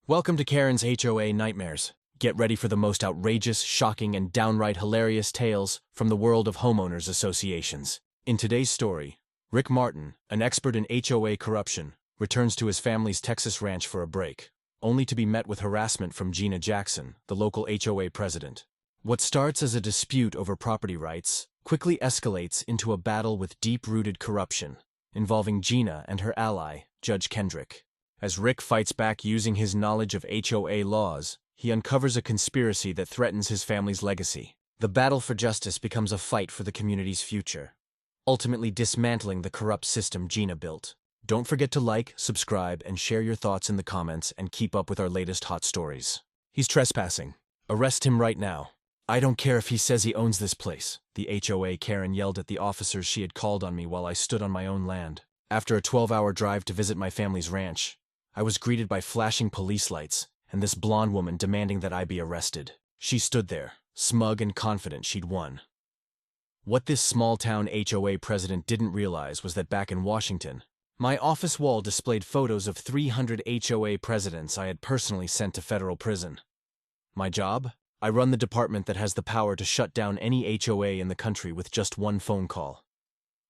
Welcome to Karen's HOA Nightmares. Get ready for the most outrageous, shocking, and downright hilarious tales from the world of homeowners associations. In today's story, Rick Martin, an expert in HOA corruption, returns to his family's Texas ranch for a break, only to be met with harassment from Gina Jackson, the local HOA president. What starts as a dispute over property rights quickly escalates into a battle with deep-rooted corruption, involving Gina and her ally, Judge Kendrick. As Rick fights back using his knowledge of HOA laws, he uncovers a conspiracy that threatens his family's legacy. The battle for justice becomes a fight for the community's future, ultimately dismantling the corrupt system Gina built. Don't forget to like, subscribe, and share your thoughts in the comments and keep up with our latest hot stories. He's trespassing. Arrest him right now. I don't care if he says he owns this place, the HOA Karen yelled at the officers she had called on me while I stood on my own land. After a 12-hour drive to visit my family's ranch, I was greeted by flashing police lights and this blonde woman demanding that I be arrested. She stood there, smug and confident she'd won. What this small-town HOA president didn't realize was that back in Washington, my office wall displayed photos of 300 HOA presidents I had personally sent to federal prison. My job? I run the department that has the power to shut down any HOA in the country with just one phone call.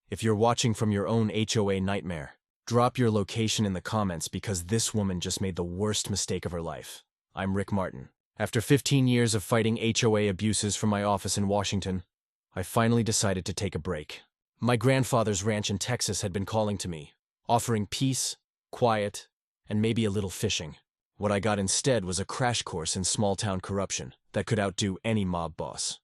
If you're watching from your own HOA nightmare, drop your location in the comments because this woman just made the worst mistake of her life. I'm Rick Martin. After 15 years of fighting HOA abuses from my office in Washington, I finally decided to take a break. My grandfather's ranch in Texas had been calling to me, offering peace, quiet, and maybe a little fishing. What I got instead was a crash course in small-town corruption that could outdo any mob boss.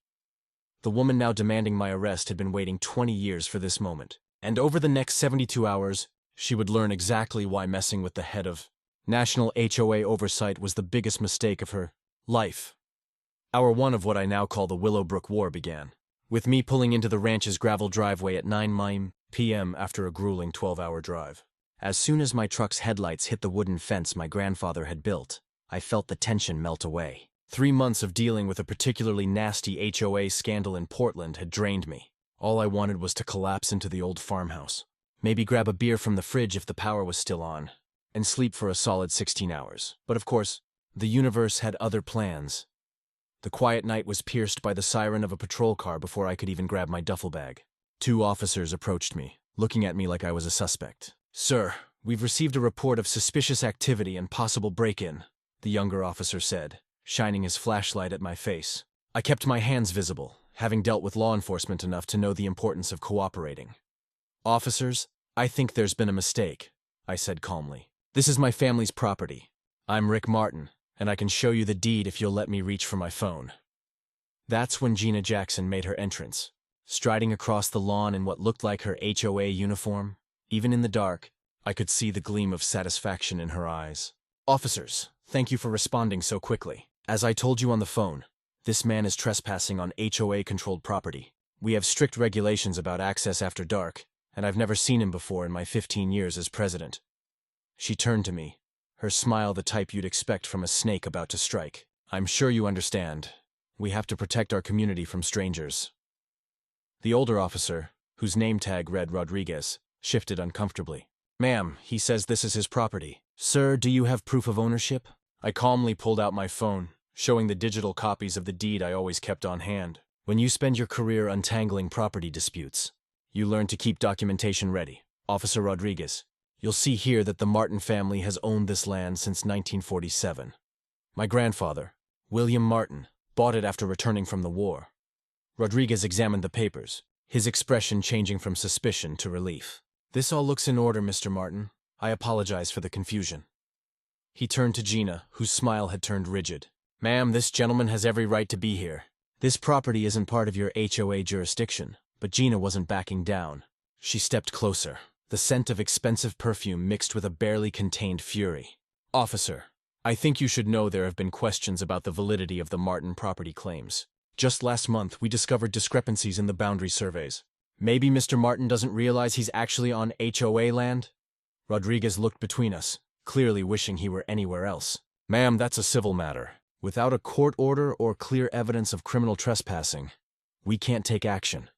The woman now demanding my arrest had been waiting 20 years for this moment, and over the next 72 hours, she would learn exactly why messing with the head of National HOA Oversight was the biggest mistake of her life. Hour one of what I now call the Willowbrook War began, with me pulling into the ranch's gravel driveway at 9 p.m. after a grueling 12-hour drive. As soon as my truck's headlights hit the wooden fence my grandfather had built, I felt the tension melt away. 3 months of dealing with a particularly nasty HOA scandal in Portland had drained me. All I wanted was to collapse into the old farmhouse, maybe grab a beer from the fridge if the power was still on, and sleep for a solid 16 hours. But of course, the universe had other plans. The quiet night was pierced by the siren of a patrol car before I could even grab my duffel bag. 2 officers approached me, looking at me like I was a suspect. "Sir, we've received a report of suspicious activity and possible break-in," the younger officer said, shining his flashlight at my face. I kept my hands visible, having dealt with law enforcement enough to know the importance of cooperating. "Officers, I think there's been a mistake," I said calmly. "This is my family's property. I'm Rick Martin, and I can show you the deed if you'll let me reach for my phone." That's when Gina Jackson made her entrance, striding across the lawn in what looked like her HOA uniform. Even in the dark, I could see the gleam of satisfaction in her eyes. "Officers, thank you for responding so quickly. As I told you on the phone, this man is trespassing on HOA-controlled property. We have strict regulations about access after dark, and I've never seen him before in my 15 years as president." She turned to me, her smile the type you'd expect from a snake about to strike. "I'm sure you understand. We have to protect our community from strangers." The older officer, whose name tag read Rodriguez, shifted uncomfortably. "Ma'am, he says this is his property. Sir, do you have proof of ownership?" I calmly pulled out my phone, showing the digital copies of the deed I always kept on hand. When you spend your career untangling property disputes, you learn to keep documentation ready. Officer Rodriguez, you'll see here that the Martin family has owned this land since 1947. My grandfather, William Martin, bought it after returning from the war. Rodriguez examined the papers, his expression changing from suspicion to relief. "This all looks in order, Mr. Martin. I apologize for the confusion." He turned to Gina, whose smile had turned rigid. "Ma'am, this gentleman has every right to be here. This property isn't part of your HOA jurisdiction." But Gina wasn't backing down. She stepped closer, the scent of expensive perfume mixed with a barely contained fury. "Officer, I think you should know there have been questions about the validity of the Martin property claims. Just last month, we discovered discrepancies in the boundary surveys. Maybe Mr. Martin doesn't realize he's actually on HOA land?" Rodriguez looked between us, clearly wishing he were anywhere else. "Ma'am, that's a civil matter. Without a court order or clear evidence of criminal trespassing, we can't take action."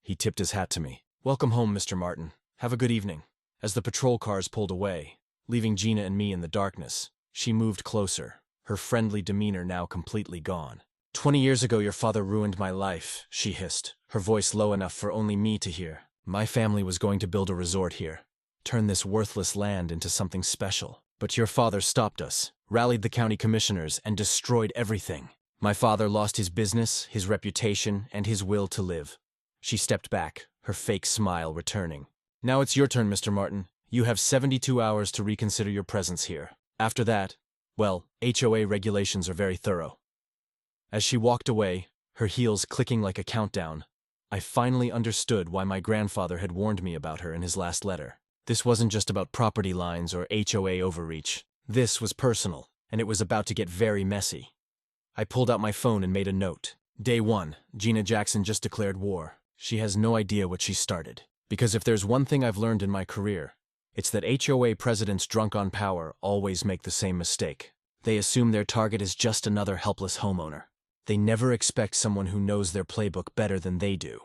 He tipped his hat to me. "Welcome home, Mr. Martin. Have a good evening." As the patrol cars pulled away, leaving Gina and me in the darkness, She moved closer, her friendly demeanor now completely gone. 20 years ago your father ruined my life, she hissed, her voice low enough for only me to hear. My family was going to build a resort here, turn this worthless land into something special. But your father stopped us, rallied the county commissioners, and destroyed everything. My father lost his business, his reputation, and his will to live. She stepped back, her fake smile returning. Now it's your turn, Mr. Martin. You have 72 hours to reconsider your presence here. After that, well, HOA regulations are very thorough. As she walked away, her heels clicking like a countdown, I finally understood why my grandfather had warned me about her in his last letter. This wasn't just about property lines or HOA overreach. This was personal, and it was about to get very messy. I pulled out my phone and made a note. Day 1, Gina Jackson just declared war. She has no idea what she started. Because if there's one thing I've learned in my career, it's that HOA presidents drunk on power always make the same mistake. They assume their target is just another helpless homeowner. They never expect someone who knows their playbook better than they do.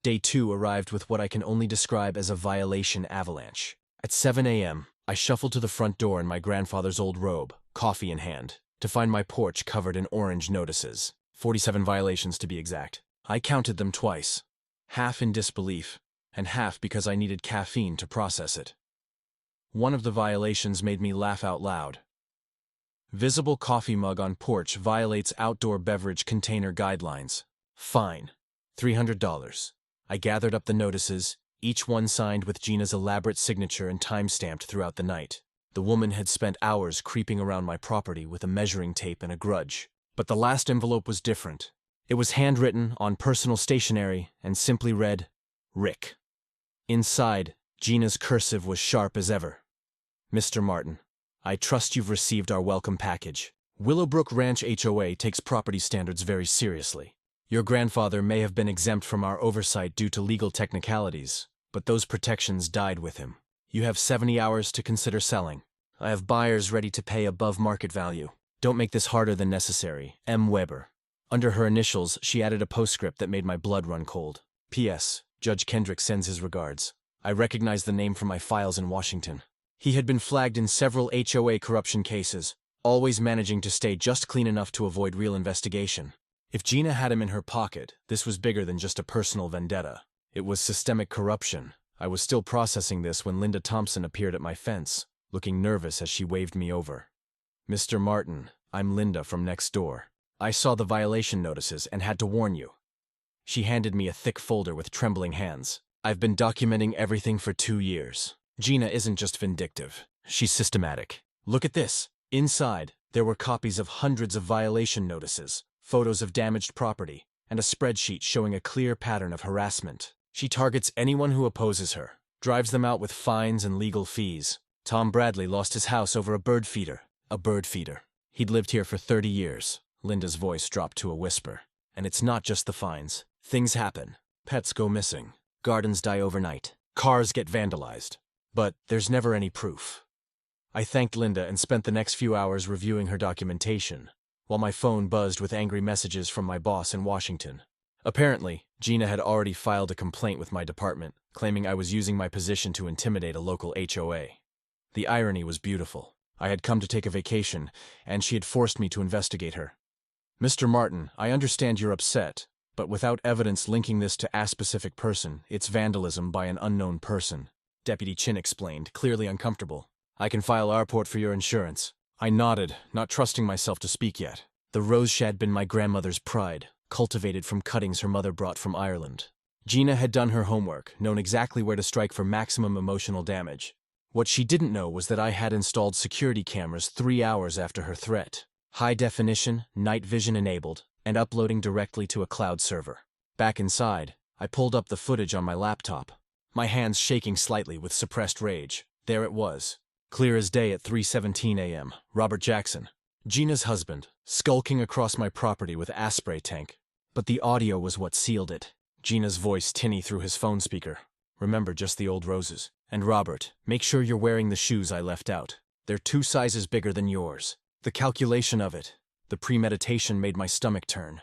Day 2 arrived with what I can only describe as a violation avalanche. At 7 a.m., I shuffled to the front door in my grandfather's old robe, coffee in hand, to find my porch covered in orange notices. 47 violations to be exact. I counted them twice, half in disbelief, and half because I needed caffeine to process it. One of the violations made me laugh out loud. Visible coffee mug on porch violates outdoor beverage container guidelines. Fine. $300. I gathered up the notices, each one signed with Gina's elaborate signature and time-stamped throughout the night. The woman had spent hours creeping around my property with a measuring tape and a grudge. But the last envelope was different. It was handwritten on personal stationery and simply read, Rick. Inside, Gina's cursive was sharp as ever. Mr. Martin, I trust you've received our welcome package. Willowbrook Ranch HOA takes property standards very seriously. Your grandfather may have been exempt from our oversight due to legal technicalities, but those protections died with him. You have 70 hours to consider selling. I have buyers ready to pay above market value. Don't make this harder than necessary. M. Weber. Under her initials, she added a postscript that made my blood run cold. P.S. Judge Kendrick sends his regards. I recognize the name from my files in Washington. He had been flagged in several HOA corruption cases, always managing to stay just clean enough to avoid real investigation. If Gina had him in her pocket, this was bigger than just a personal vendetta. It was systemic corruption. I was still processing this when Linda Thompson appeared at my fence, looking nervous as she waved me over. Mr. Martin, I'm Linda from next door. I saw the violation notices and had to warn you. She handed me a thick folder with trembling hands. I've been documenting everything for 2 years. Gina isn't just vindictive. She's systematic. Look at this. Inside, there were copies of hundreds of violation notices, photos of damaged property, and a spreadsheet showing a clear pattern of harassment. She targets anyone who opposes her, drives them out with fines and legal fees. Tom Bradley lost his house over a bird feeder. A bird feeder. He'd lived here for 30 years. Linda's voice dropped to a whisper. And it's not just the fines. Things happen. Pets go missing. Gardens die overnight. Cars get vandalized. But there's never any proof. I thanked Linda and spent the next few hours reviewing her documentation, while my phone buzzed with angry messages from my boss in Washington. Apparently, Gina had already filed a complaint with my department, claiming I was using my position to intimidate a local HOA. The irony was beautiful. I had come to take a vacation, and she had forced me to investigate her. Mr. Martin, I understand you're upset, but without evidence linking this to a specific person, it's vandalism by an unknown person. Deputy Chin explained, clearly uncomfortable. I can file our report for your insurance. I nodded, not trusting myself to speak yet. The rose had been my grandmother's pride, cultivated from cuttings her mother brought from Ireland. Gina had done her homework, known exactly where to strike for maximum emotional damage. What she didn't know was that I had installed security cameras 3 hours after her threat. High definition, night vision enabled, and uploading directly to a cloud server. Back inside, I pulled up the footage on my laptop, my hands shaking slightly with suppressed rage. There it was. Clear as day at 3:17 a.m. Robert Jackson, Gina's husband, skulking across my property with a spray tank. But the audio was what sealed it. Gina's voice tinny through his phone speaker. Remember just the old roses. And Robert, make sure you're wearing the shoes I left out. They're 2 sizes bigger than yours. The calculation of it, the premeditation made my stomach turn.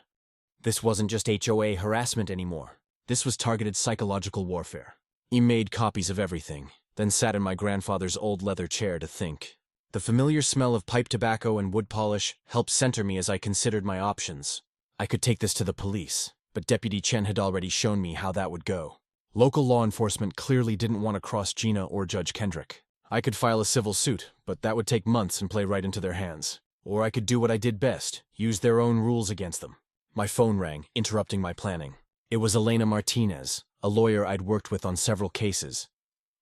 This wasn't just HOA harassment anymore. This was targeted psychological warfare. He made copies of everything, then sat in my grandfather's old leather chair to think. The familiar smell of pipe tobacco and wood polish helped center me as I considered my options. I could take this to the police, but Deputy Chen had already shown me how that would go. Local law enforcement clearly didn't want to cross Gina or Judge Kendrick. I could file a civil suit, but that would take months and play right into their hands. Or I could do what I did best, use their own rules against them. My phone rang, interrupting my planning. It was Elena Martinez, a lawyer I'd worked with on several cases.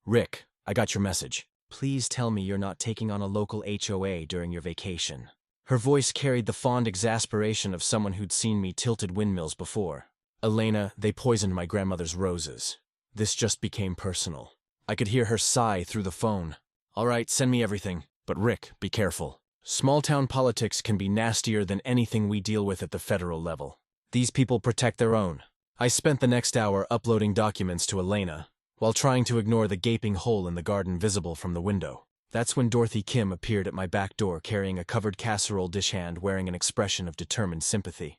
"Rick, I got your message. Please tell me you're not taking on a local HOA during your vacation." Her voice carried the fond exasperation of someone who'd seen me tilted windmills before. "Elena, they poisoned my grandmother's roses." This just became personal. I could hear her sigh through the phone. "All right, send me everything. But Rick, be careful. Small-town politics can be nastier than anything we deal with at the federal level. These people protect their own." I spent the next hour uploading documents to Elena, while trying to ignore the gaping hole in the garden visible from the window. That's when Dorothy Kim appeared at my back door carrying a covered casserole dish hand wearing an expression of determined sympathy.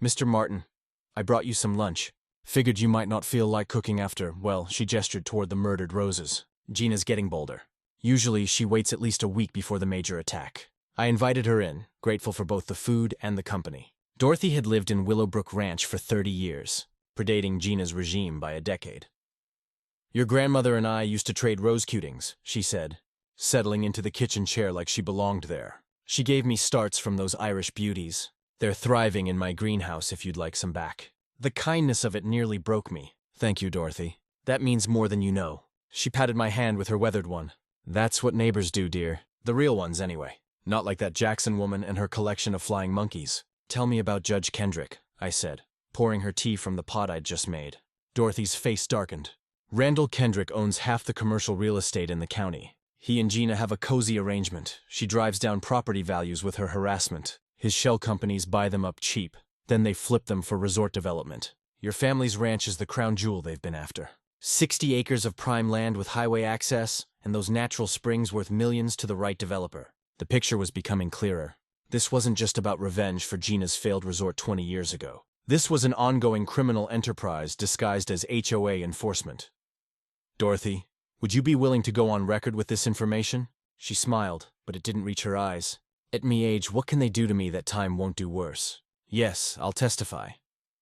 "Mr. Martin, I brought you some lunch. Figured you might not feel like cooking after," well, she gestured toward the murdered roses. "Gina's getting bolder. Usually she waits at least a week before the major attack." I invited her in, grateful for both the food and the company. Dorothy had lived in Willowbrook Ranch for 30 years, predating Gina's regime by a decade. "Your grandmother and I used to trade rose cutings," she said, settling into the kitchen chair like she belonged there. "She gave me starts from those Irish beauties. They're thriving in my greenhouse if you'd like some back." The kindness of it nearly broke me. "Thank you, Dorothy. That means more than you know." She patted my hand with her weathered one. "That's what neighbors do, dear. The real ones, anyway. Not like that Jackson woman and her collection of flying monkeys." "Tell me about Judge Kendrick," I said, pouring her tea from the pot I'd just made. Dorothy's face darkened. "Randall Kendrick owns half the commercial real estate in the county. He and Gina have a cozy arrangement. She drives down property values with her harassment. His shell companies buy them up cheap. Then they flip them for resort development. Your family's ranch is the crown jewel they've been after. 60 acres of prime land with highway access, and those natural springs worth millions to the right developer." The picture was becoming clearer. This wasn't just about revenge for Gina's failed resort 20 years ago. This was an ongoing criminal enterprise disguised as HOA enforcement. "Dorothy, would you be willing to go on record with this information?" She smiled, but it didn't reach her eyes. "At me age, what can they do to me that time won't do worse?" "Yes, I'll testify.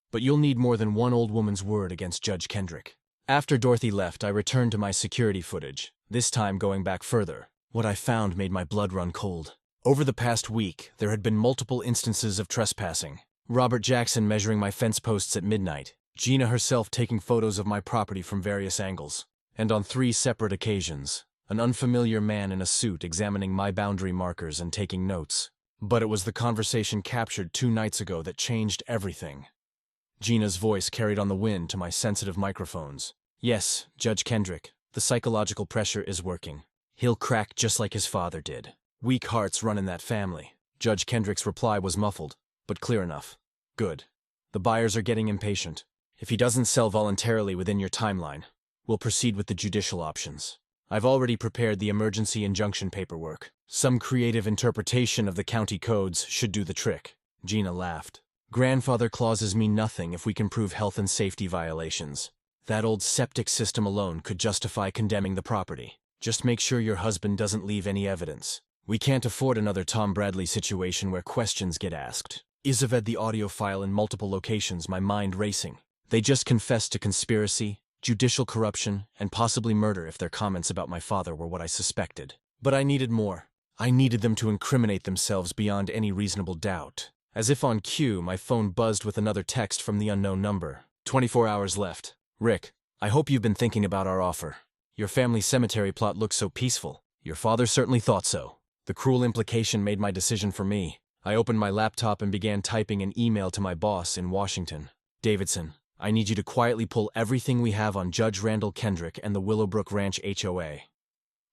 But you'll need more than one old woman's word against Judge Kendrick." After Dorothy left, I returned to my security footage, this time going back further. What I found made my blood run cold. Over the past week, there had been multiple instances of trespassing. Robert Jackson measuring my fence posts at midnight, Gina herself taking photos of my property from various angles, and on 3 separate occasions, an unfamiliar man in a suit examining my boundary markers and taking notes. But it was the conversation captured 2 nights ago that changed everything. Gina's voice carried on the wind to my sensitive microphones. "Yes, Judge Kendrick, the psychological pressure is working. He'll crack just like his father did. Weak hearts run in that family." Judge Kendrick's reply was muffled, but clear enough. "Good. The buyers are getting impatient. If he doesn't sell voluntarily within your timeline, we'll proceed with the judicial options. I've already prepared the emergency injunction paperwork. Some creative interpretation of the county codes should do the trick." Gina laughed. "Grandfather clauses mean nothing if we can prove health and safety violations. That old septic system alone could justify condemning the property. Just make sure your husband doesn't leave any evidence. We can't afford another Tom Bradley situation where questions get asked." Isaved the audio file in multiple locations, my mind racing. They just confessed to conspiracy, judicial corruption, and possibly murder if their comments about my father were what I suspected. But I needed more. I needed them to incriminate themselves beyond any reasonable doubt. As if on cue, my phone buzzed with another text from the unknown number. 24 hours left. "Rick, I hope you've been thinking about our offer. Your family cemetery plot looks so peaceful. Your father certainly thought so." The cruel implication made my decision for me. I opened my laptop and began typing an email to my boss in Washington. "Davidson, I need you to quietly pull everything we have on Judge Randall Kendrick and the Willowbrook Ranch HOA.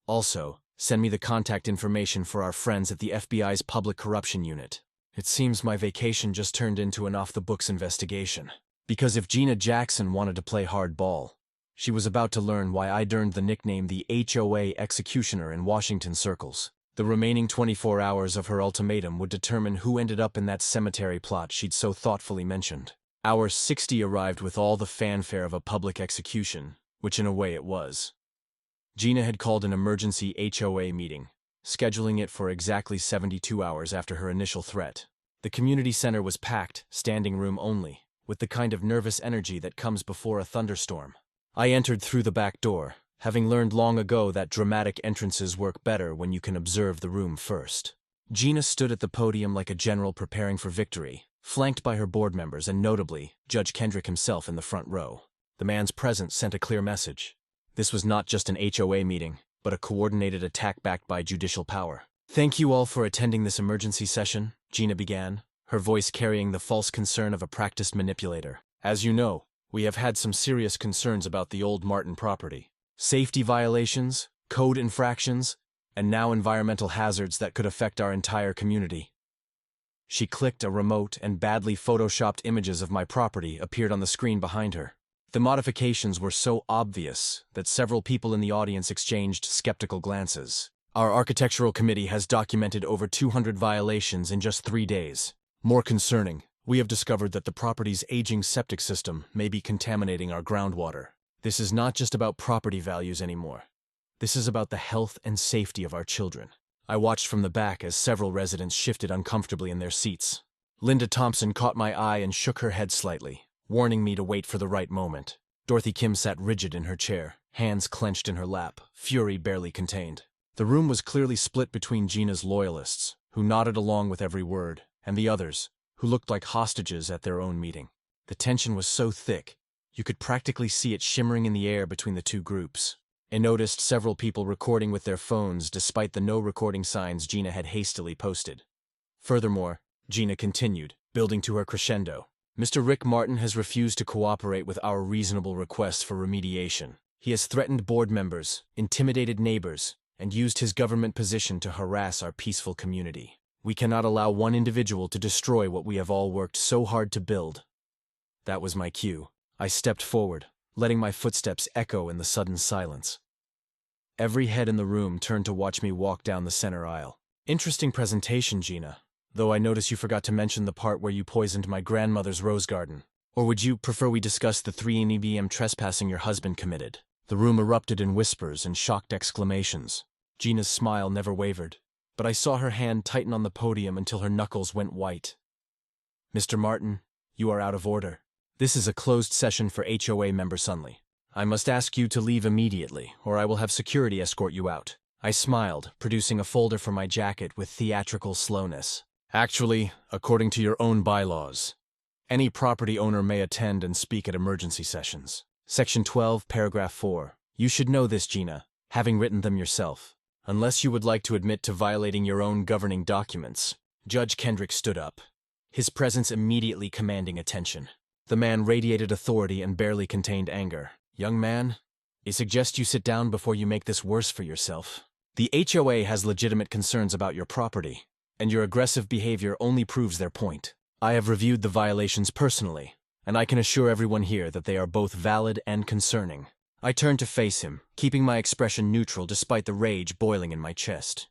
Also, send me the contact information for our friends at the FBI's Public Corruption Unit." It seems my vacation just turned into an off-the-books investigation. Because if Gina Jackson wanted to play hardball, she was about to learn why I'd earned the nickname the HOA Executioner in Washington circles. The remaining 24 hours of her ultimatum would determine who ended up in that cemetery plot she'd so thoughtfully mentioned. Hour 60 arrived with all the fanfare of a public execution, which in a way it was. Gina had called an emergency HOA meeting. scheduling it for exactly 72 hours after her initial threat. The community center was packed, standing room only, with the kind of nervous energy that comes before a thunderstorm. I entered through the back door, having learned long ago that dramatic entrances work better when you can observe the room first. Gina stood at the podium like a general preparing for victory, flanked by her board members and notably, Judge Kendrick himself in the front row. The man's presence sent a clear message. This was not just an HOA meeting, but a coordinated attack backed by judicial power. "Thank you all for attending this emergency session," Gina began, her voice carrying the false concern of a practiced manipulator. "As you know, we have had some serious concerns about the old Martin property. Safety violations, code infractions, and now environmental hazards that could affect our entire community." She clicked a remote and badly photoshopped images of my property appeared on the screen behind her. The modifications were so obvious that several people in the audience exchanged skeptical glances. "Our architectural committee has documented over 200 violations in just 3 days. More concerning, we have discovered that the property's aging septic system may be contaminating our groundwater. This is not just about property values anymore. This is about the health and safety of our children." I watched from the back as several residents shifted uncomfortably in their seats. Linda Thompson caught my eye and shook her head slightly, warning me to wait for the right moment. Dorothy Kim sat rigid in her chair, hands clenched in her lap, fury barely contained. The room was clearly split between Gina's loyalists, who nodded along with every word, and the others, who looked like hostages at their own meeting. The tension was so thick, you could practically see it shimmering in the air between the two groups. I noticed several people recording with their phones despite the no recording signs Gina had hastily posted. Furthermore, Gina continued, building to her crescendo. "Mr. Rick Martin has refused to cooperate with our reasonable request for remediation. He has threatened board members, intimidated neighbors, and used his government position to harass our peaceful community. We cannot allow one individual to destroy what we have all worked so hard to build." That was my cue. I stepped forward, letting my footsteps echo in the sudden silence. Every head in the room turned to watch me walk down the center aisle. "Interesting presentation, Gina, though I notice you forgot to mention the part where you poisoned my grandmother's rose garden. Or would you prefer we discuss the 3 EBM trespassing your husband committed?" The room erupted in whispers and shocked exclamations. Gina's smile never wavered, but I saw her hand tighten on the podium until her knuckles went white. "Mr. Martin, you are out of order. This is a closed session for HOA members only. I must ask you to leave immediately, or I will have security escort you out." I smiled, producing a folder from my jacket with theatrical slowness. "Actually, according to your own bylaws, any property owner may attend and speak at emergency sessions. Section 12, paragraph 4. You should know this, Gina, having written them yourself. Unless you would like to admit to violating your own governing documents." Judge Kendrick stood up, his presence immediately commanding attention. The man radiated authority and barely contained anger. "Young man, I suggest you sit down before you make this worse for yourself. The HOA has legitimate concerns about your property, and your aggressive behavior only proves their point. I have reviewed the violations personally, and I can assure everyone here that they are both valid and concerning." I turned to face him, keeping my expression neutral despite the rage boiling in my chest.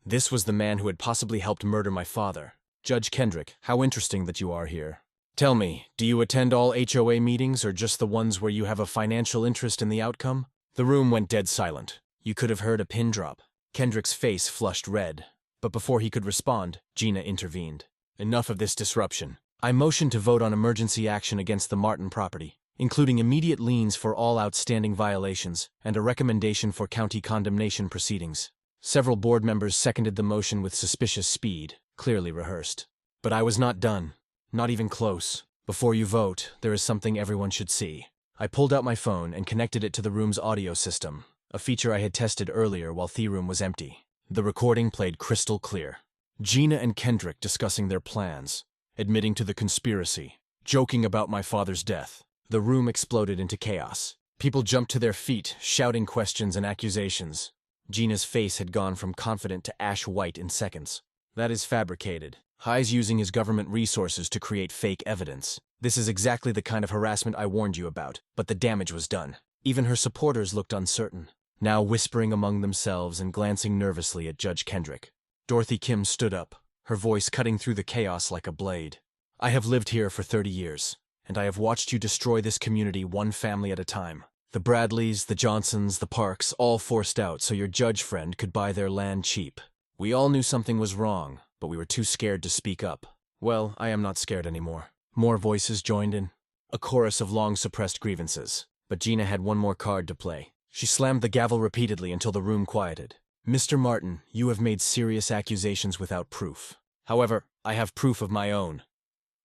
This was the man who had possibly helped murder my father. "Judge Kendrick, how interesting that you are here. Tell me, do you attend all HOA meetings or just the ones where you have a financial interest in the outcome?" The room went dead silent. You could have heard a pin drop. Kendrick's face flushed red, but before he could respond, Gina intervened. "Enough of this disruption. I motion to vote on emergency action against the Martin property, including immediate liens for all outstanding violations and a recommendation for county condemnation proceedings." Several board members seconded the motion with suspicious speed, clearly rehearsed. But I was not done. Not even close. "Before you vote, there is something everyone should see." I pulled out my phone and connected it to the room's audio system, a feature I had tested earlier while the room was empty. The recording played crystal clear. Gina and Kendrick discussing their plans, admitting to the conspiracy, joking about my father's death. The room exploded into chaos. People jumped to their feet, shouting questions and accusations. Gina's face had gone from confident to ash white in seconds. "That is fabricated. High's using his government resources to create fake evidence. This is exactly the kind of harassment I warned you about, but the damage was done." Even her supporters looked uncertain, now whispering among themselves and glancing nervously at Judge Kendrick. Dorothy Kim stood up, her voice cutting through the chaos like a blade. "I have lived here for 30 years, and I have watched you destroy this community one family at a time. The Bradleys, the Johnsons, the Parks, all forced out so your judge friend could buy their land cheap. We all knew something was wrong, but we were too scared to speak up. Well, I am not scared anymore. More voices joined in. A chorus of long-suppressed grievances. But Gina had one more card to play. She slammed the gavel repeatedly until the room quieted. Mr. Martin, you have made serious accusations without proof. However, I have proof of my own.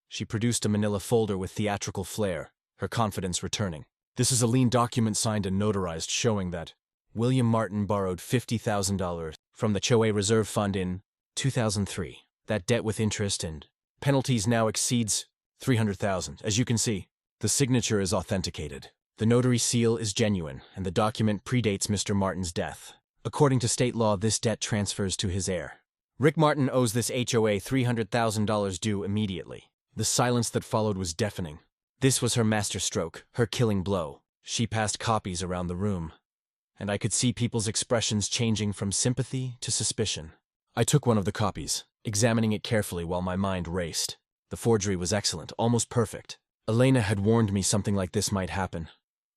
She produced a manila folder with theatrical flair, her confidence returning. This is a lien document signed and notarized showing that William Martin borrowed $50,000 from the HOA Reserve Fund in 2003. That debt with interest and penalties now exceeds $300,000. As you can see, the signature is authenticated. The notary seal is genuine, and the document predates Mr. Martin's death. According to state law, this debt transfers to his heir. Rick Martin owes this HOA $300,000 due immediately. The silence that followed was deafening. This was her masterstroke, her killing blow. She passed copies around the room, and I could see people's expressions changing from sympathy to suspicion. I took one of the copies, examining it carefully while my mind raced. The forgery was excellent, almost perfect. Elena had warned me something like this might happen,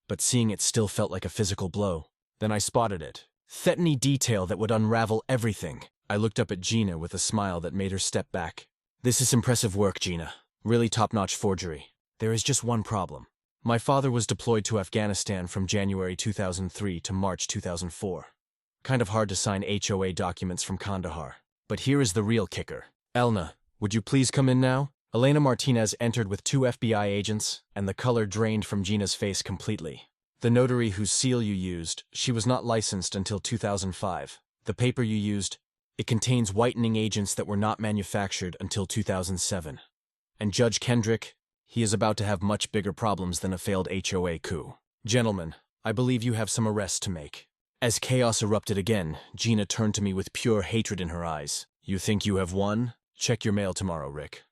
but seeing it still felt like a physical blow. Then I spotted it. Threatening detail that would unravel everything. I looked up at Gina with a smile that made her step back. This is impressive work, Gina. Really top-notch forgery. There is just one problem. My father was deployed to Afghanistan from January 2003 to March 2004. Kind of hard to sign HOA documents from Kandahar. But here is the real kicker. Elna, would you please come in now? Elena Martinez entered with 2 FBI agents, and the color drained from Gina's face completely. The notary whose seal you used, she was not licensed until 2005. The paper you used, it contains whitening agents that were not manufactured until 2007. And Judge Kendrick, he is about to have much bigger problems than a failed HOA coup. Gentlemen, I believe you have some arrests to make. As chaos erupted again, Gina turned to me with pure hatred in her eyes. You think you have won? Check your mail tomorrow, Rick.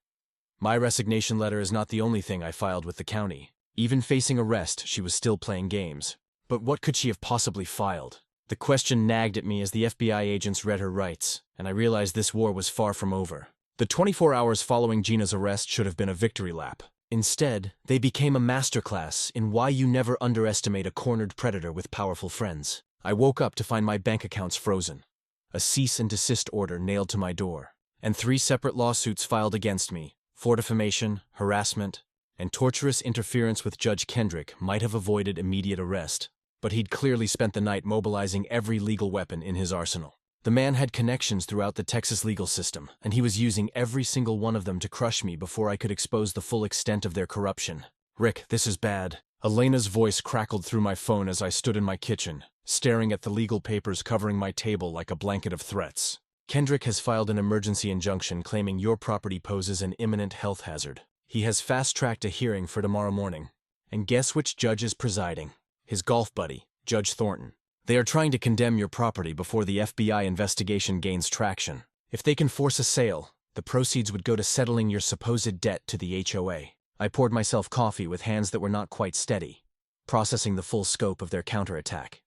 My resignation letter is not the only thing I filed with the county. Even facing arrest, she was still playing games. But what could she have possibly filed? The question nagged at me as the FBI agents read her rights, and I realized this war was far from over. The 24 hours following Gina's arrest should have been a victory lap. Instead, they became a masterclass in why you never underestimate a cornered predator with powerful friends. I woke up to find my bank accounts frozen, a cease and desist order nailed to my door, and 3 separate lawsuits filed against me for defamation, harassment, and torturous interference with Judge Kendrick might have avoided immediate arrest, but he'd clearly spent the night mobilizing every legal weapon in his arsenal. The man had connections throughout the Texas legal system, and he was using every single one of them to crush me before I could expose the full extent of their corruption. Rick, this is bad. Elena's voice crackled through my phone as I stood in my kitchen, staring at the legal papers covering my table like a blanket of threats. Kendrick has filed an emergency injunction claiming your property poses an imminent health hazard. He has fast-tracked a hearing for tomorrow morning. And guess which judge is presiding? His golf buddy, Judge Thornton. They are trying to condemn your property before the FBI investigation gains traction. If they can force a sale, the proceeds would go to settling your supposed debt to the HOA. I poured myself coffee with hands that were not quite steady, processing the full scope of their counterattack.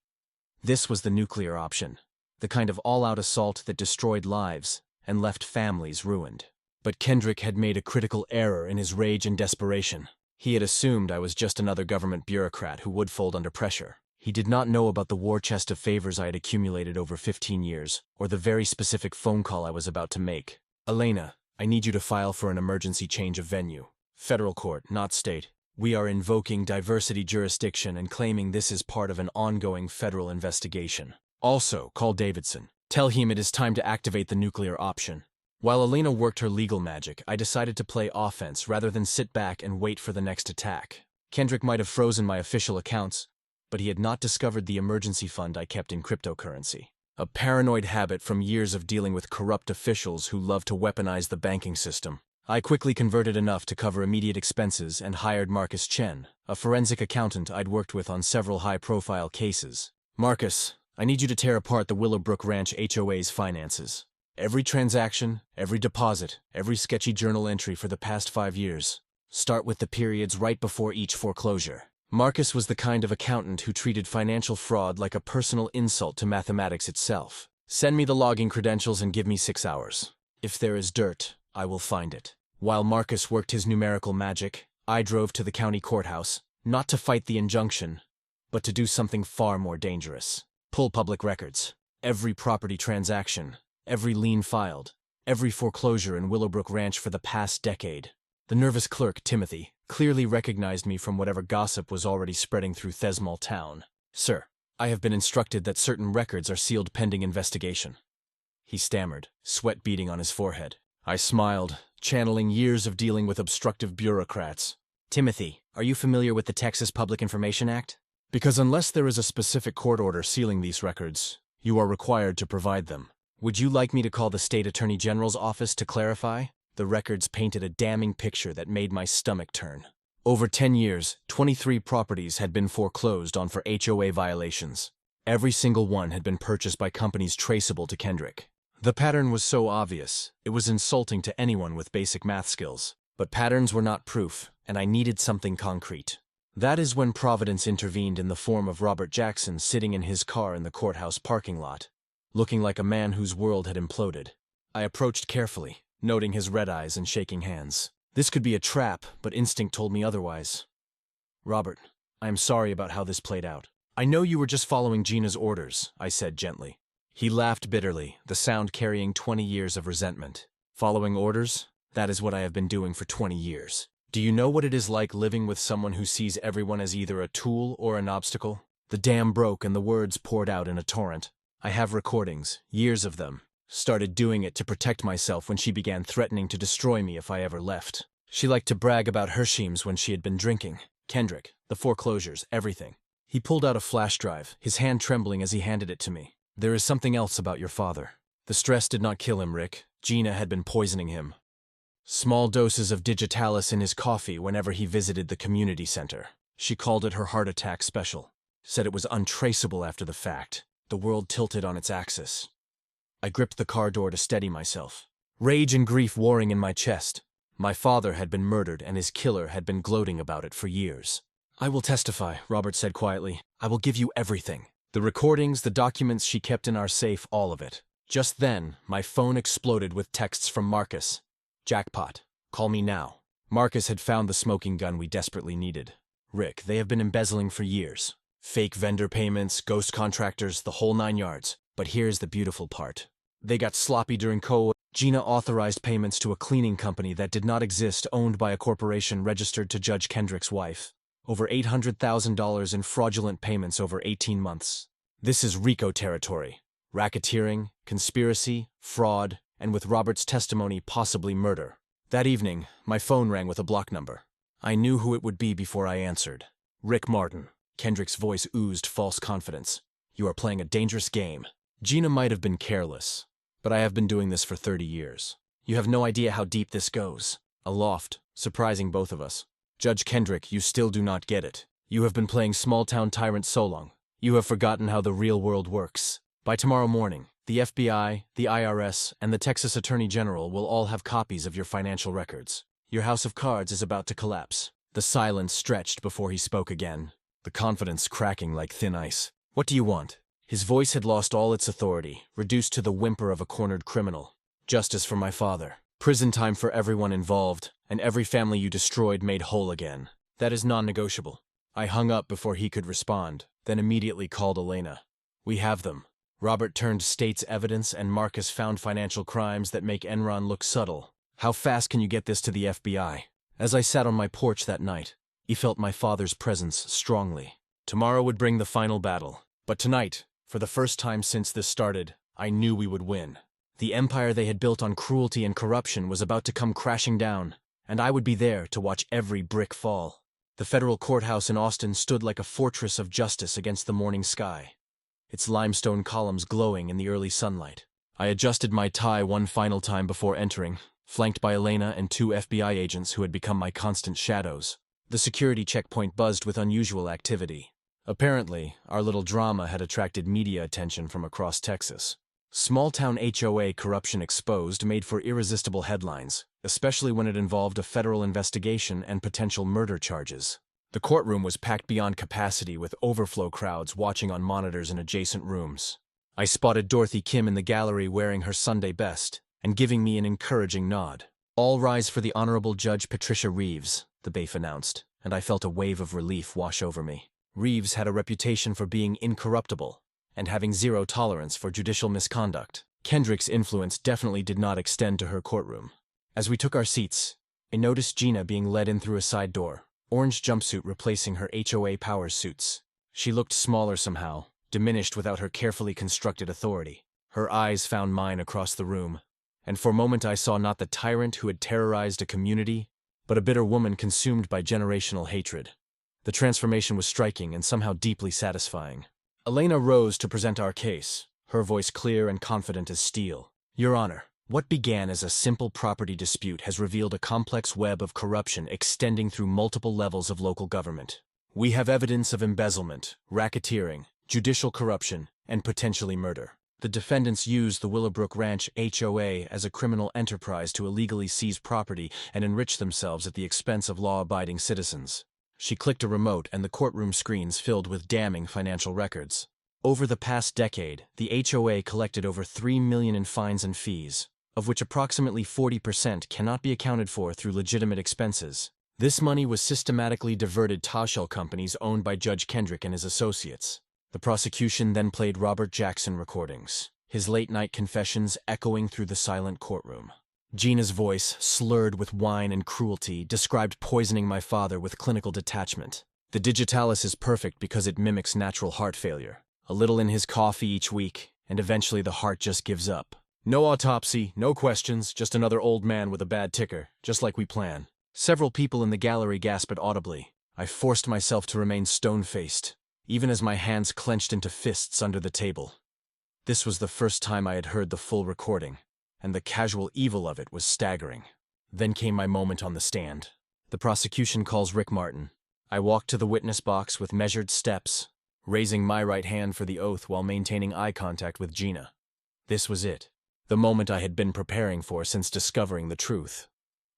This was the nuclear option, the kind of all-out assault that destroyed lives and left families ruined. But Kendrick had made a critical error in his rage and desperation. He had assumed I was just another government bureaucrat who would fold under pressure. He did not know about the war chest of favors I had accumulated over 15 years, or the very specific phone call I was about to make. Elena, I need you to file for an emergency change of venue. Federal court, not state. We are invoking diversity jurisdiction and claiming this is part of an ongoing federal investigation. Also, call Davidson. Tell him it is time to activate the nuclear option. While Elena worked her legal magic, I decided to play offense rather than sit back and wait for the next attack. Kendrick might have frozen my official accounts, but he had not discovered the emergency fund I kept in cryptocurrency. A paranoid habit from years of dealing with corrupt officials who love to weaponize the banking system. I quickly converted enough to cover immediate expenses and hired Marcus Chen, a forensic accountant I'd worked with on several high-profile cases. Marcus, I need you to tear apart the Willowbrook Ranch HOA's finances. Every transaction, every deposit, every sketchy journal entry for the past 5 years. Start with the periods right before each foreclosure. Marcus was the kind of accountant who treated financial fraud like a personal insult to mathematics itself. Send me the logging credentials and give me 6 hours. If there is dirt, I will find it. While Marcus worked his numerical magic, I drove to the county courthouse, not to fight the injunction, but to do something far more dangerous. Pull public records. Every property transaction, every lien filed, every foreclosure in Willowbrook Ranch for the past decade. The nervous clerk, Timothy, clearly recognized me from whatever gossip was already spreading through Thesmall town. "Sir, I have been instructed that certain records are sealed pending investigation," he stammered, sweat beading on his forehead. I smiled, channeling years of dealing with obstructive bureaucrats. "Timothy, are you familiar with the Texas Public Information Act?" "Because unless there is a specific court order sealing these records, you are required to provide them." "Would you like me to call the State Attorney General's office to clarify?" The records painted a damning picture that made my stomach turn. Over 10 years, 23 properties had been foreclosed on for HOA violations. Every single one had been purchased by companies traceable to Kendrick. The pattern was so obvious, it was insulting to anyone with basic math skills. But patterns were not proof, and I needed something concrete. That is when Providence intervened in the form of Robert Jackson sitting in his car in the courthouse parking lot, looking like a man whose world had imploded. I approached carefully, noting his red eyes and shaking hands. This could be a trap, but instinct told me otherwise. "Robert, I am sorry about how this played out. I know you were just following Gina's orders," I said gently. He laughed bitterly, the sound carrying 20 years of resentment. "Following orders? That is what I have been doing for 20 years. Do you know what it is like living with someone who sees everyone as either a tool or an obstacle?" The dam broke and the words poured out in a torrent. I have recordings, years of them. Started doing it to protect myself when she began threatening to destroy me if I ever left. She liked to brag about Hersheim's when she had been drinking. Kendrick, the foreclosures, everything. He pulled out a flash drive, his hand trembling as he handed it to me. "There is something else about your father. The stress did not kill him, Rick. Gina had been poisoning him. Small doses of digitalis in his coffee whenever he visited the community center. She called it her heart attack special. Said it was untraceable after the fact. The world tilted on its axis." I gripped the car door to steady myself. Rage and grief warring in my chest. My father had been murdered and his killer had been gloating about it for years. "I will testify," Robert said quietly. "I will give you everything. The recordings, the documents she kept in our safe, all of it." Just then, my phone exploded with texts from Marcus. "Jackpot. Call me now." Marcus had found the smoking gun we desperately needed. "Rick, they have been embezzling for years. Fake vendor payments, ghost contractors, the whole 9 yards. But here's the beautiful part. They got sloppy during Gina authorized payments to a cleaning company that did not exist, owned by a corporation registered to Judge Kendrick's wife. Over $800,000 in fraudulent payments over 18 months. This is RICO territory. Racketeering, conspiracy, fraud, and with Robert's testimony, possibly murder. That evening, my phone rang with a block number. I knew who it would be before I answered. "Rick Martin." Kendrick's voice oozed false confidence. "You are playing a dangerous game." Gina might have been careless, but I have been doing this for 30 years. You have no idea how deep this goes. Aloft, surprising both of us. "Judge Kendrick, you still do not get it. You have been playing small-town tyrant so long. You have forgotten how the real world works. By tomorrow morning, the FBI, the IRS, and the Texas Attorney General will all have copies of your financial records. Your house of cards is about to collapse." The silence stretched before he spoke again, the confidence cracking like thin ice. "What do you want?" His voice had lost all its authority, reduced to the whimper of a cornered criminal. "Justice for my father. Prison time for everyone involved, and every family you destroyed made whole again. That is non-negotiable." I hung up before he could respond, then immediately called Elena. "We have them. Robert turned state's evidence and Marcus found financial crimes that make Enron look subtle. How fast can you get this to the FBI?" As I sat on my porch that night, I felt my father's presence strongly. Tomorrow would bring the final battle. But tonight, for the first time since this started, I knew we would win. The empire they had built on cruelty and corruption was about to come crashing down, and I would be there to watch every brick fall. The federal courthouse in Austin stood like a fortress of justice against the morning sky, its limestone columns glowing in the early sunlight. I adjusted my tie one final time before entering, flanked by Elena and 2 FBI agents who had become my constant shadows. The security checkpoint buzzed with unusual activity. Apparently, our little drama had attracted media attention from across Texas. Small-town HOA corruption exposed made for irresistible headlines, especially when it involved a federal investigation and potential murder charges. The courtroom was packed beyond capacity with overflow crowds watching on monitors in adjacent rooms. I spotted Dorothy Kim in the gallery wearing her Sunday best and giving me an encouraging nod. "All rise for the Honorable Judge Patricia Reeves," the bailiff announced, and I felt a wave of relief wash over me. Reeves had a reputation for being incorruptible and having zero tolerance for judicial misconduct. Kendrick's influence definitely did not extend to her courtroom. As we took our seats, I noticed Gina being led in through a side door, orange jumpsuit replacing her HOA power suits. She looked smaller somehow, diminished without her carefully constructed authority. Her eyes found mine across the room, and for a moment I saw not the tyrant who had terrorized a community, but a bitter woman consumed by generational hatred. The transformation was striking and somehow deeply satisfying. Elena rose to present our case, her voice clear and confident as steel. Your Honor, what began as a simple property dispute has revealed a complex web of corruption extending through multiple levels of local government. We have evidence of embezzlement, racketeering, judicial corruption, and potentially murder. The defendants used the Willowbrook Ranch HOA as a criminal enterprise to illegally seize property and enrich themselves at the expense of law-abiding citizens. She clicked a remote and the courtroom screens filled with damning financial records. Over the past decade, the HOA collected over $3 million in fines and fees, of which approximately 40% cannot be accounted for through legitimate expenses. This money was systematically diverted to shell companies owned by Judge Kendrick and his associates. The prosecution then played Robert Jackson recordings, his late-night confessions echoing through the silent courtroom. Gina's voice, slurred with wine and cruelty, described poisoning my father with clinical detachment. The digitalis is perfect because it mimics natural heart failure. A little in his coffee each week, and eventually the heart just gives up. No autopsy, no questions, just another old man with a bad ticker, just like we plan. Several people in the gallery gasped audibly. I forced myself to remain stone-faced, even as my hands clenched into fists under the table. This was the first time I had heard the full recording, and the casual evil of it was staggering. Then came my moment on the stand. The prosecution calls Rick Martin. I walked to the witness box with measured steps, raising my right hand for the oath while maintaining eye contact with Gina. This was it, the moment I had been preparing for since discovering the truth.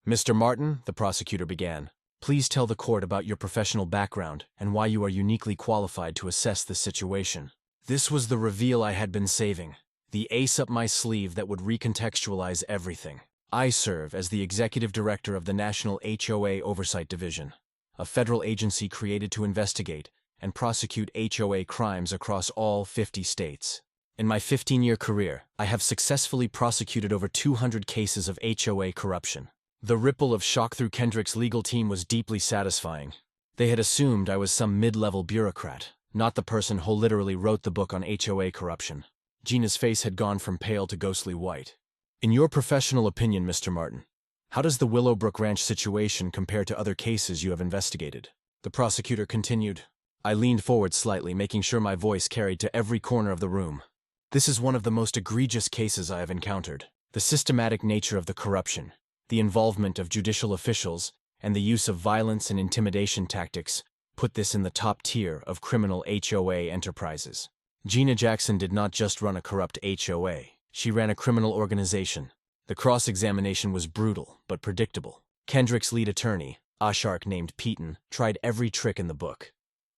Mr. Martin, the prosecutor began, please tell the court about your professional background and why you are uniquely qualified to assess this situation. This was the reveal I had been saving, the ace up my sleeve that would recontextualize everything. I serve as the executive director of the National HOA Oversight Division, a federal agency created to investigate and prosecute HOA crimes across all 50 states. In my 15-year career, I have successfully prosecuted over 200 cases of HOA corruption. The ripple of shock through Kendrick's legal team was deeply satisfying. They had assumed I was some mid-level bureaucrat, not the person who literally wrote the book on HOA corruption. Gina's face had gone from pale to ghostly white. In your professional opinion, Mr. Martin, how does the Willowbrook Ranch situation compare to other cases you have investigated? The prosecutor continued. I leaned forward slightly, making sure my voice carried to every corner of the room. This is one of the most egregious cases I have encountered. The systematic nature of the corruption, the involvement of judicial officials, and the use of violence and intimidation tactics put this in the top tier of criminal HOA enterprises. Gina Jackson did not just run a corrupt HOA. She ran a criminal organization. The cross-examination was brutal, but predictable. Kendrick's lead attorney, a shark named Peyton, tried every trick in the book.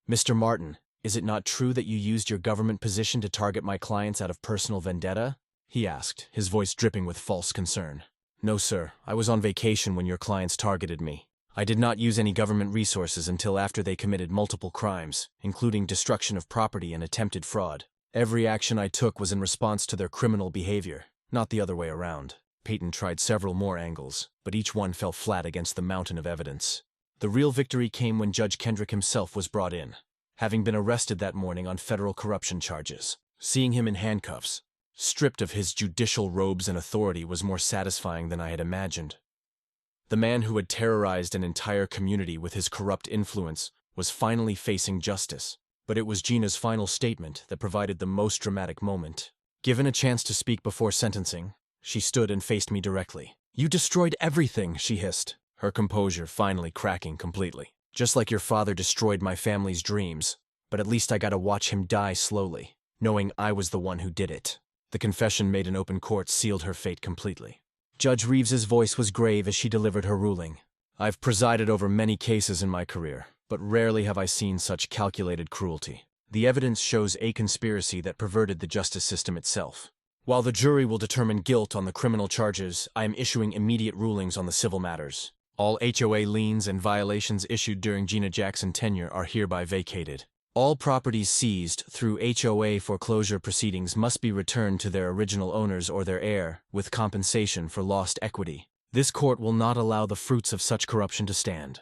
Mr. Martin, is it not true that you used your government position to target my clients out of personal vendetta? He asked, his voice dripping with false concern. No, sir. I was on vacation when your clients targeted me. I did not use any government resources until after they committed multiple crimes, including destruction of property and attempted fraud. Every action I took was in response to their criminal behavior, not the other way around. Peyton tried several more angles, but each one fell flat against the mountain of evidence. The real victory came when Judge Kendrick himself was brought in, having been arrested that morning on federal corruption charges. Seeing him in handcuffs, stripped of his judicial robes and authority, was more satisfying than I had imagined. The man who had terrorized an entire community with his corrupt influence was finally facing justice, but it was Gina's final statement that provided the most dramatic moment. Given a chance to speak before sentencing, she stood and faced me directly. You destroyed everything, she hissed, her composure finally cracking completely. Just like your father destroyed my family's dreams, but at least I got to watch him die slowly, knowing I was the one who did it. The confession made in open court sealed her fate completely. Judge Reeves's voice was grave as she delivered her ruling. I've presided over many cases in my career, but rarely have I seen such calculated cruelty. The evidence shows a conspiracy that perverted the justice system itself. While the jury will determine guilt on the criminal charges, I am issuing immediate rulings on the civil matters. All HOA liens and violations issued during Gina Jackson's tenure are hereby vacated. All properties seized through HOA foreclosure proceedings must be returned to their original owners or their heir, with compensation for lost equity. This court will not allow the fruits of such corruption to stand.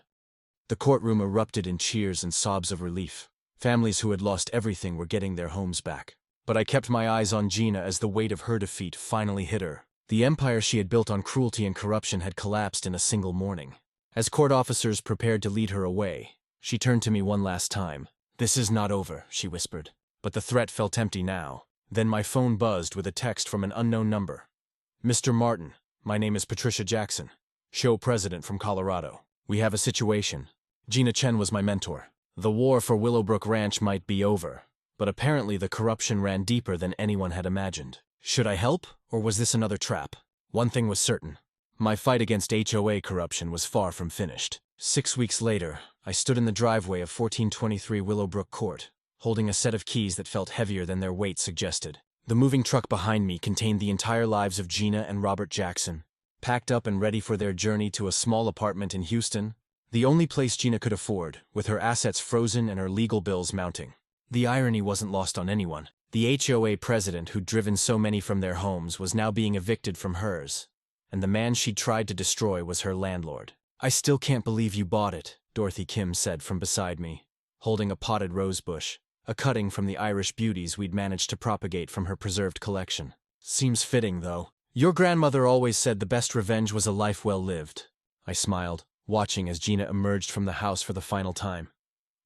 The courtroom erupted in cheers and sobs of relief. Families who had lost everything were getting their homes back. But I kept my eyes on Gina as the weight of her defeat finally hit her. The empire she had built on cruelty and corruption had collapsed in a single morning. As court officers prepared to lead her away, she turned to me one last time. "This is not over," she whispered. But the threat felt empty now. Then my phone buzzed with a text from an unknown number. "Mr. Martin, my name is Patricia Jackson, show president from Colorado. We have a situation." Gina Chen was my mentor. The war for Willowbrook Ranch might be over, but apparently the corruption ran deeper than anyone had imagined. Should I help, or was this another trap? One thing was certain. My fight against HOA corruption was far from finished. 6 weeks later, I stood in the driveway of 1423 Willowbrook Court, holding a set of keys that felt heavier than their weight suggested. The moving truck behind me contained the entire lives of Gina and Robert Jackson, packed up and ready for their journey to a small apartment in Houston, the only place Gina could afford, with her assets frozen and her legal bills mounting. The irony wasn't lost on anyone. The HOA president who'd driven so many from their homes was now being evicted from hers, and the man she'd tried to destroy was her landlord. "I still can't believe you bought it," Dorothy Kim said from beside me, holding a potted rose bush, a cutting from the Irish beauties we'd managed to propagate from her preserved collection. "Seems fitting, though. Your grandmother always said the best revenge was a life well lived." I smiled, watching as Gina emerged from the house for the final time.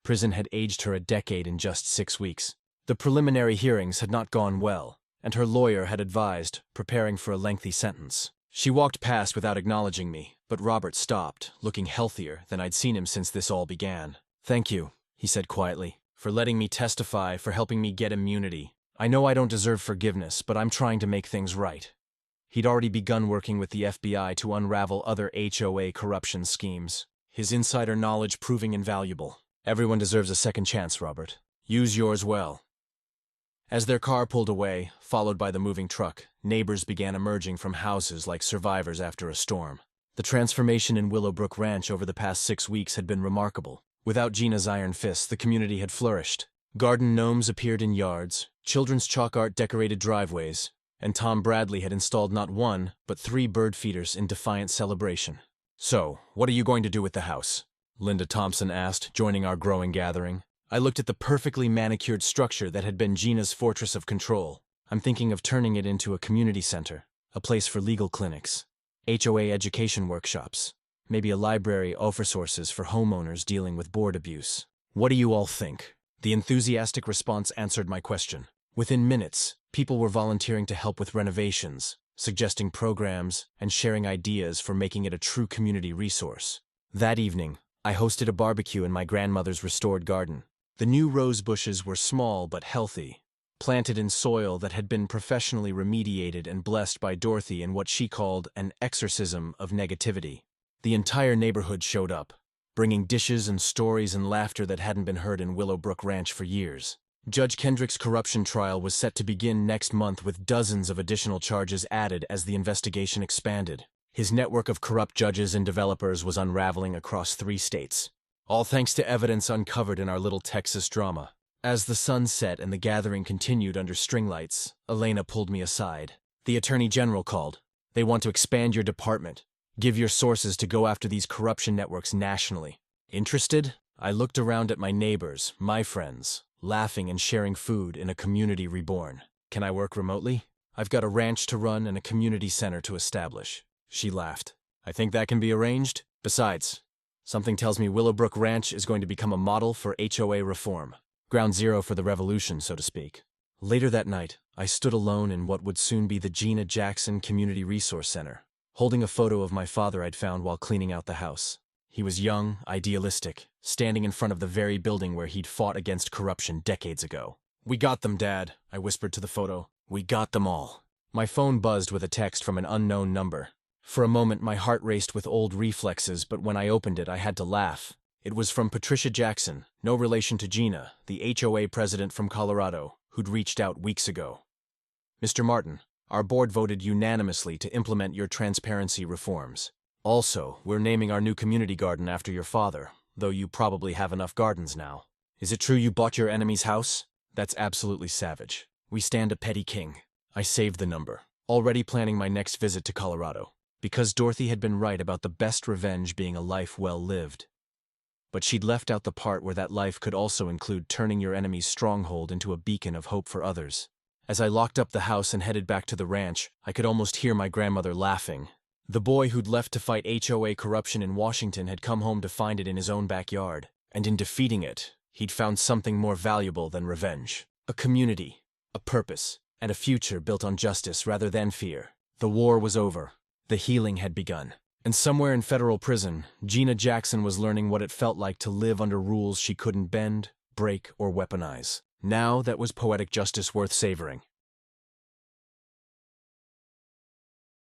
Prison had aged her a decade in just 6 weeks. The preliminary hearings had not gone well, and her lawyer had advised, preparing for a lengthy sentence. She walked past without acknowledging me, but Robert stopped, looking healthier than I'd seen him since this all began. "Thank you," he said quietly, "for letting me testify, for helping me get immunity. I know I don't deserve forgiveness, but I'm trying to make things right." He'd already begun working with the FBI to unravel other HOA corruption schemes, his insider knowledge proving invaluable. "Everyone deserves a second chance, Robert. Use yours well." As their car pulled away, followed by the moving truck, neighbors began emerging from houses like survivors after a storm. The transformation in Willowbrook Ranch over the past 6 weeks had been remarkable. Without Gina's iron fists, the community had flourished. Garden gnomes appeared in yards, children's chalk art decorated driveways, and Tom Bradley had installed not 1, but 3 bird feeders in defiant celebration. "So, what are you going to do with the house?" Linda Thompson asked, joining our growing gathering. I looked at the perfectly manicured structure that had been Gina's fortress of control. "I'm thinking of turning it into a community center, a place for legal clinics, HOA education workshops, maybe a library of resources for homeowners dealing with board abuse. What do you all think?" The enthusiastic response answered my question. Within minutes, people were volunteering to help with renovations, suggesting programs, and sharing ideas for making it a true community resource. That evening, I hosted a barbecue in my grandmother's restored garden. The new rose bushes were small but healthy, planted in soil that had been professionally remediated and blessed by Dorothy in what she called an exorcism of negativity. The entire neighborhood showed up, bringing dishes and stories and laughter that hadn't been heard in Willowbrook Ranch for years. Judge Kendrick's corruption trial was set to begin next month with dozens of additional charges added as the investigation expanded. His network of corrupt judges and developers was unraveling across 3 states. All thanks to evidence uncovered in our little Texas drama. As the sun set and the gathering continued under string lights, Elena pulled me aside. "The Attorney General called. They want to expand your department, give your sources to go after these corruption networks nationally. Interested?" I looked around at my neighbors, my friends, laughing and sharing food in a community reborn. "Can I work remotely? I've got a ranch to run and a community center to establish." She laughed. "I think that can be arranged. Besides, something tells me Willowbrook Ranch is going to become a model for HOA reform. Ground zero for the revolution, so to speak." Later that night, I stood alone in what would soon be the Gina Jackson Community Resource Center, holding a photo of my father I'd found while cleaning out the house. He was young, idealistic, standing in front of the very building where he'd fought against corruption decades ago. "We got them, Dad," I whispered to the photo. "We got them all." My phone buzzed with a text from an unknown number. For a moment, my heart raced with old reflexes, but when I opened it, I had to laugh. It was from Patricia Jackson, no relation to Gina, the HOA president from Colorado, who'd reached out weeks ago. "Mr. Martin, our board voted unanimously to implement your transparency reforms. Also, we're naming our new community garden after your father, though you probably have enough gardens now. Is it true you bought your enemy's house? That's absolutely savage. We stand a petty king. I saved the number, already planning my next visit to Colorado, because Dorothy had been right about the best revenge being a life well lived. But she'd left out the part where that life could also include turning your enemy's stronghold into a beacon of hope for others. As I locked up the house and headed back to the ranch, I could almost hear my grandmother laughing. The boy who'd left to fight HOA corruption in Washington had come home to find it in his own backyard, and in defeating it, he'd found something more valuable than revenge. A community, a purpose, and a future built on justice rather than fear. The war was over. The healing had begun. And somewhere in federal prison, Gina Jackson was learning what it felt like to live under rules she couldn't bend, break, or weaponize. Now that was poetic justice worth savoring.